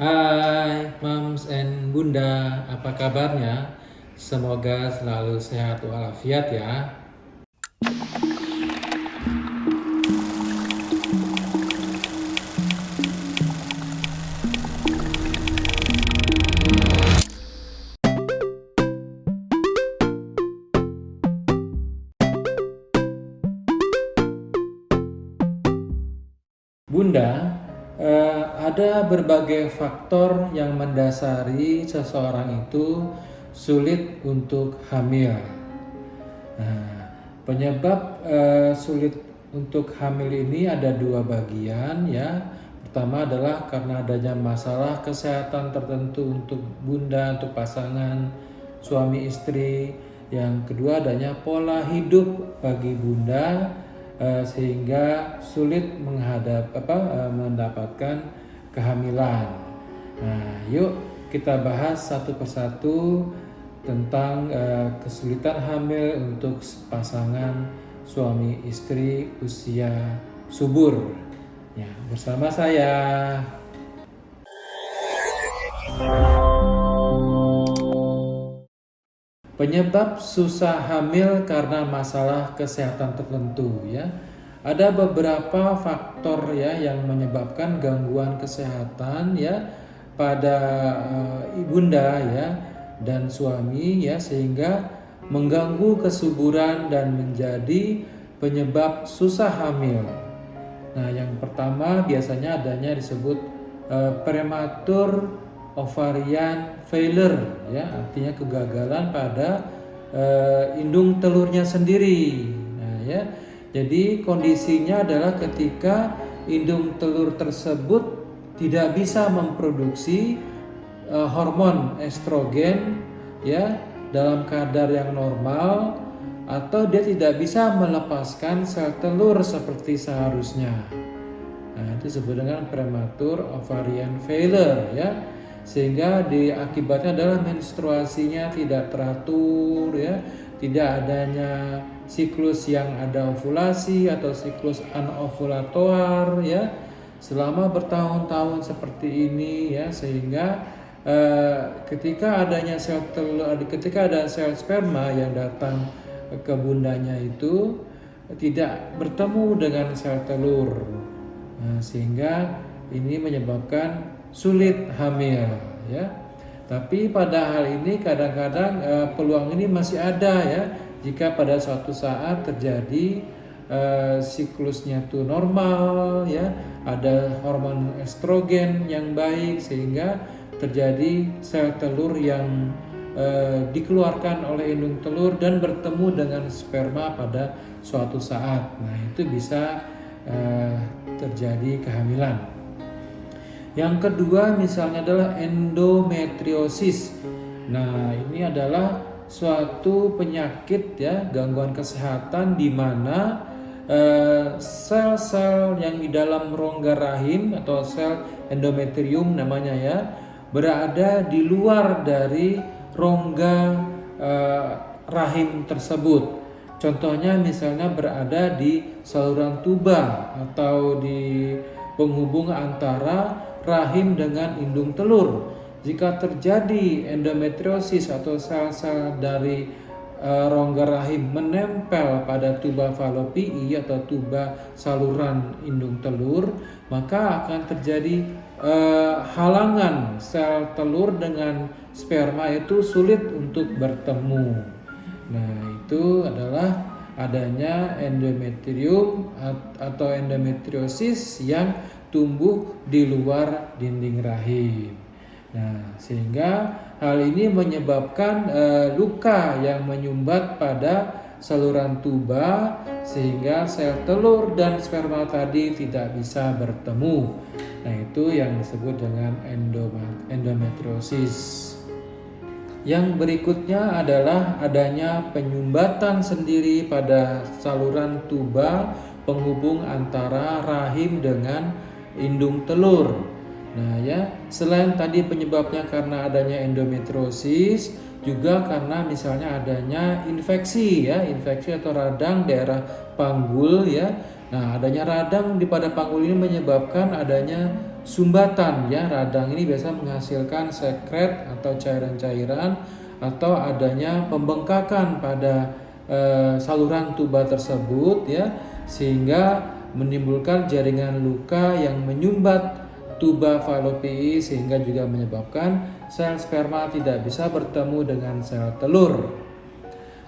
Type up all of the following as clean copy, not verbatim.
Hai Mams and Bunda, apa kabarnya? Semoga selalu sehat walafiat ya. Bunda, ada berbagai faktor yang mendasari seseorang itu sulit untuk hamil. Nah, penyebab sulit untuk hamil ini ada dua bagian ya. Pertama adalah karena adanya masalah kesehatan tertentu untuk bunda, untuk pasangan suami istri. Yang kedua adanya pola hidup bagi bunda sehingga sulit mendapatkan kehamilan. Nah, yuk kita bahas satu persatu tentang kesulitan hamil untuk pasangan suami istri usia subur. Ya, bersama saya. Penyebab susah hamil karena masalah kesehatan tertentu ya. Ada beberapa faktor ya yang menyebabkan gangguan kesehatan ya pada ibunda ya dan suami ya sehingga mengganggu kesuburan dan menjadi penyebab susah hamil. Nah, yang pertama biasanya adanya disebut prematur ovarian failure ya, artinya kegagalan pada indung telurnya sendiri. Nah, ya. Jadi kondisinya adalah ketika indung telur tersebut tidak bisa memproduksi hormon estrogen ya dalam kadar yang normal atau dia tidak bisa melepaskan sel telur seperti seharusnya. Nah, itu disebut dengan prematur ovarian failure ya. Sehingga akibatnya adalah menstruasinya tidak teratur ya, tidak adanya siklus yang ada ovulasi atau siklus anovulatoar ya selama bertahun-tahun seperti ini ya, sehingga ketika adanya sel telur, ketika ada sel sperma yang datang ke bundanya itu tidak bertemu dengan sel telur. Nah, sehingga ini menyebabkan sulit hamil ya. Tapi pada hal ini kadang-kadang peluang ini masih ada ya jika pada suatu saat terjadi siklusnya tuh normal ya, ada hormon estrogen yang baik sehingga terjadi sel telur yang dikeluarkan oleh indung telur dan bertemu dengan sperma pada suatu saat. Nah, itu bisa terjadi kehamilan. Yang kedua misalnya adalah endometriosis. Nah, ini adalah suatu penyakit ya, gangguan kesehatan di mana sel-sel yang di dalam rongga rahim atau sel endometrium namanya ya, berada di luar dari rongga rahim tersebut. Contohnya misalnya berada di saluran tuba atau di penghubung antara rahim dengan indung telur. Jika terjadi endometriosis atau sel-sel dari rongga rahim menempel pada tuba falopii atau tuba saluran indung telur, maka akan terjadi halangan sel telur dengan sperma itu sulit untuk bertemu. Nah, itu adalah adanya endometrium atau endometriosis yang tumbuh di luar dinding rahim. Nah, sehingga hal ini menyebabkan luka yang menyumbat pada saluran tuba sehingga sel telur dan sperma tadi tidak bisa bertemu. Nah, itu yang disebut dengan endometriosis. Yang berikutnya adalah adanya penyumbatan sendiri pada saluran tuba penghubung antara rahim dengan indung telur. Nah ya, selain tadi penyebabnya karena adanya endometriosis, juga karena misalnya adanya infeksi ya, infeksi atau radang daerah panggul ya. Nah, adanya radang pada panggul ini menyebabkan adanya sumbatan ya. Radang ini biasa menghasilkan sekret atau cairan-cairan atau adanya pembengkakan pada saluran tuba tersebut ya, sehingga menimbulkan jaringan luka yang menyumbat tuba falopii sehingga juga menyebabkan sel sperma tidak bisa bertemu dengan sel telur.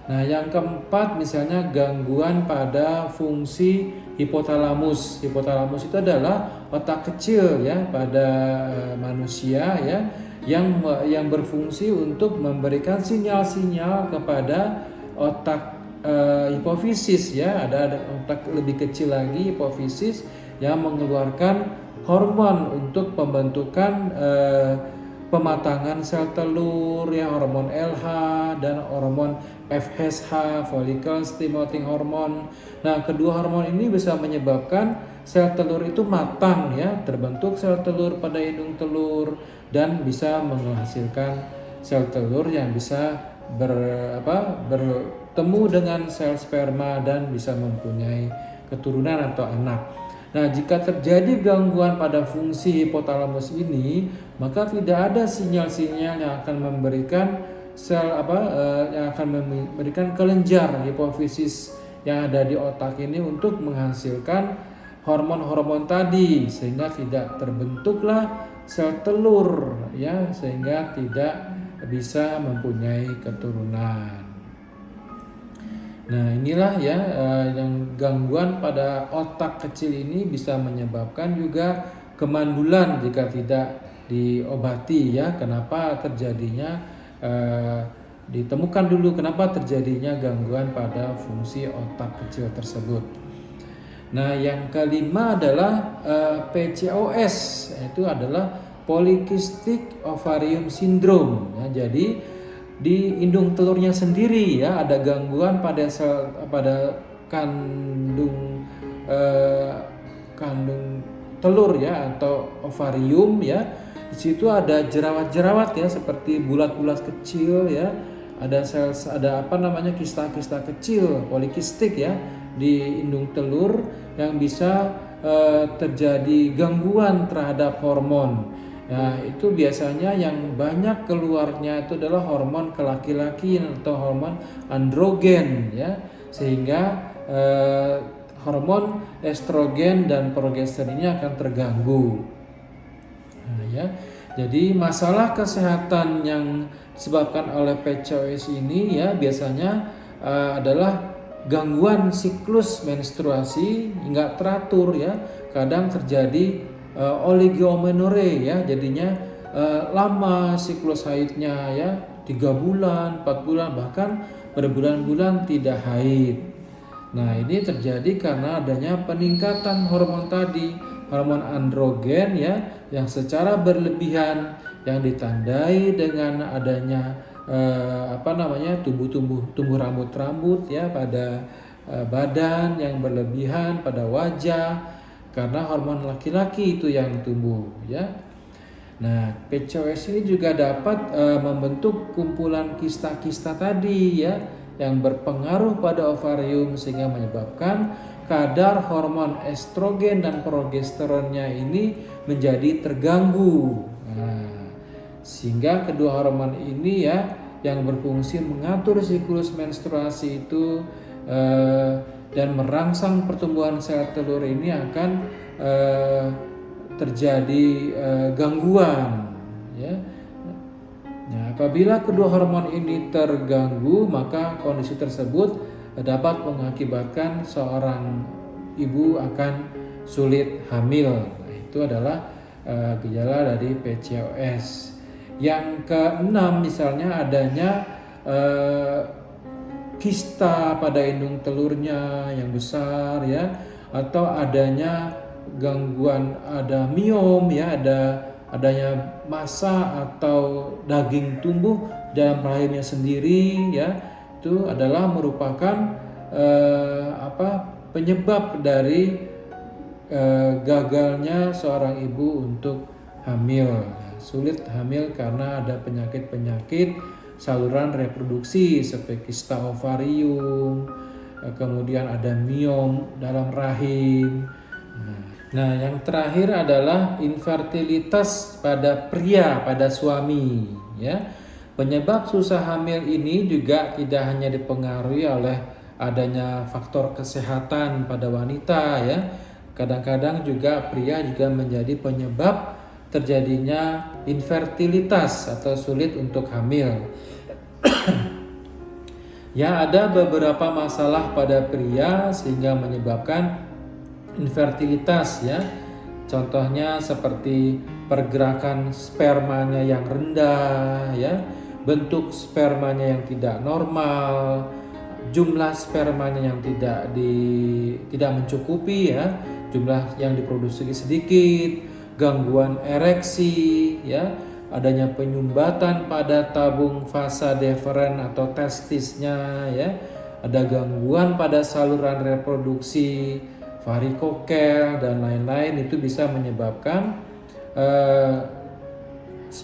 Nah, yang keempat misalnya gangguan pada fungsi hipotalamus. Hipotalamus itu adalah otak kecil ya pada manusia ya, yang berfungsi untuk memberikan sinyal-sinyal kepada otak hipofisis ya. Ada otak lebih kecil lagi, hipofisis, yang mengeluarkan hormon untuk pembentukan pematangan sel telur ya, hormon LH dan hormon FSH, follicle stimulating hormone. Nah, kedua hormon ini bisa menyebabkan sel telur itu matang ya, terbentuk sel telur pada indung telur dan bisa menghasilkan sel telur yang bisa bertemu dengan sel sperma dan bisa mempunyai keturunan atau anak. Nah, jika terjadi gangguan pada fungsi hipotalamus ini, maka tidak ada sinyal-sinyal yang akan memberikan yang akan memberikan kelenjar hipofisis yang ada di otak ini untuk menghasilkan hormon-hormon tadi, sehingga tidak terbentuklah sel telur ya, sehingga tidak bisa mempunyai keturunan. Nah, inilah ya yang gangguan pada otak kecil ini bisa menyebabkan juga kemandulan jika tidak diobati ya. Kenapa terjadinya ditemukan dulu kenapa terjadinya gangguan pada fungsi otak kecil tersebut. Nah, yang kelima adalah PCOS, itu adalah Polycystic Ovarium Syndrome ya. Jadi di indung telurnya sendiri ya ada gangguan pada kandung telur ya atau ovarium ya. Di situ ada jerawat-jerawat ya seperti bulat-bulat kecil ya. Ada kista-kista kecil polikistik ya di indung telur yang bisa terjadi gangguan terhadap hormon. Nah, itu biasanya yang banyak keluarnya itu adalah hormon kelaki-laki atau hormon androgen ya, sehingga hormon estrogen dan progesteron ini akan terganggu. Nah, ya. Jadi masalah kesehatan yang disebabkan oleh PCOS ini ya biasanya adalah gangguan siklus menstruasi nggak teratur ya. Kadang terjadi oligomenore ya, jadinya lama siklus haidnya ya, 3 bulan, 4 bulan, bahkan berbulan-bulan tidak haid. Nah, ini terjadi karena adanya peningkatan hormon tadi, hormon androgen ya, yang secara berlebihan yang ditandai dengan adanya tumbuh rambut-rambut ya pada badan yang berlebihan, pada wajah, karena hormon laki-laki itu yang tumbuh ya. Nah, PCOS ini juga dapat membentuk kumpulan kista-kista tadi ya yang berpengaruh pada ovarium sehingga menyebabkan kadar hormon estrogen dan progesteronnya ini menjadi terganggu. Nah, sehingga kedua hormon ini ya yang berfungsi mengatur siklus menstruasi itu dan merangsang pertumbuhan sel telur ini akan terjadi gangguan ya. Nah, apabila kedua hormon ini terganggu, maka kondisi tersebut dapat mengakibatkan seorang ibu akan sulit hamil. Nah, itu adalah gejala dari PCOS. Yang keenam misalnya adanya kista pada indung telurnya yang besar ya, atau adanya gangguan, ada miom ya, adanya massa atau daging tumbuh dalam rahimnya sendiri ya. Itu adalah merupakan penyebab dari gagalnya seorang ibu untuk hamil. Sulit hamil karena ada penyakit-penyakit saluran reproduksi seperti kista ovarium, kemudian ada miom dalam rahim. Nah, Nah, yang terakhir adalah infertilitas pada pria, pada suami, ya. Penyebab susah hamil ini juga tidak hanya dipengaruhi oleh adanya faktor kesehatan pada wanita, ya. Kadang-kadang juga pria juga menjadi penyebab terjadinya infertilitas atau sulit untuk hamil. Ya, ada beberapa masalah pada pria sehingga menyebabkan infertilitas, ya. Contohnya seperti pergerakan spermanya yang rendah, ya, bentuk spermanya yang tidak normal, jumlah spermanya yang tidak mencukupi, ya, jumlah yang diproduksi sedikit, gangguan ereksi, ya, adanya penyumbatan pada tabung vasa deferen atau testisnya, ya, ada gangguan pada saluran reproduksi, varikokel dan lain-lain. Itu bisa menyebabkan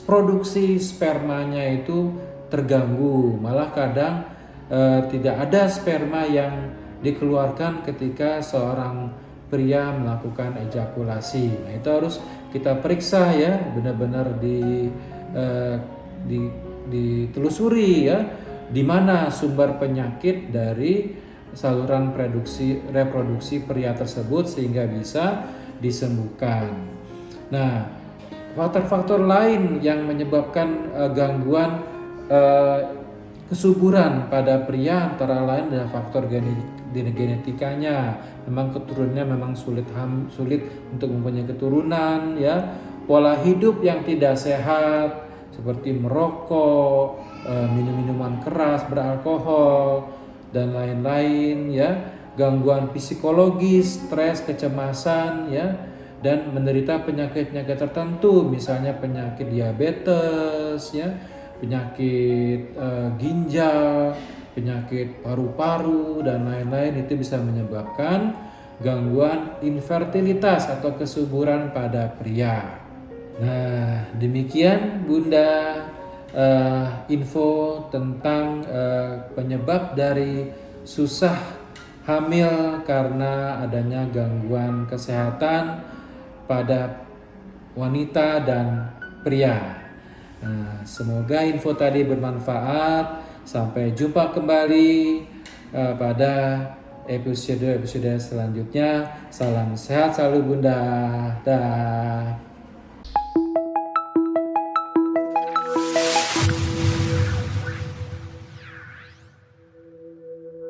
produksi spermanya itu terganggu, malah kadang tidak ada sperma yang dikeluarkan ketika seorang pria melakukan ejakulasi. Nah, itu harus kita periksa, ya, benar-benar ditelusuri, ya, di mana sumber penyakit dari saluran reproduksi pria tersebut sehingga bisa disembuhkan. Nah, faktor-faktor lain yang menyebabkan gangguan kesuburan pada pria antara lain adalah faktor genetikanya. Memang keturunannya memang sulit untuk mempunyai keturunan, ya. Pola hidup yang tidak sehat seperti merokok, minum minuman keras beralkohol dan lain-lain, ya. Gangguan psikologis, stres, kecemasan, ya, dan menderita penyakit-penyakit tertentu, misalnya penyakit diabetes, ya, penyakit ginjal, penyakit paru-paru dan lain-lain. Itu bisa menyebabkan gangguan infertilitas atau kesuburan pada pria. Nah, demikian Bunda info tentang penyebab dari susah hamil karena adanya gangguan kesehatan pada wanita dan pria. Nah, semoga info tadi bermanfaat. Sampai jumpa kembali pada episode selanjutnya. Salam sehat selalu Bunda. Dah.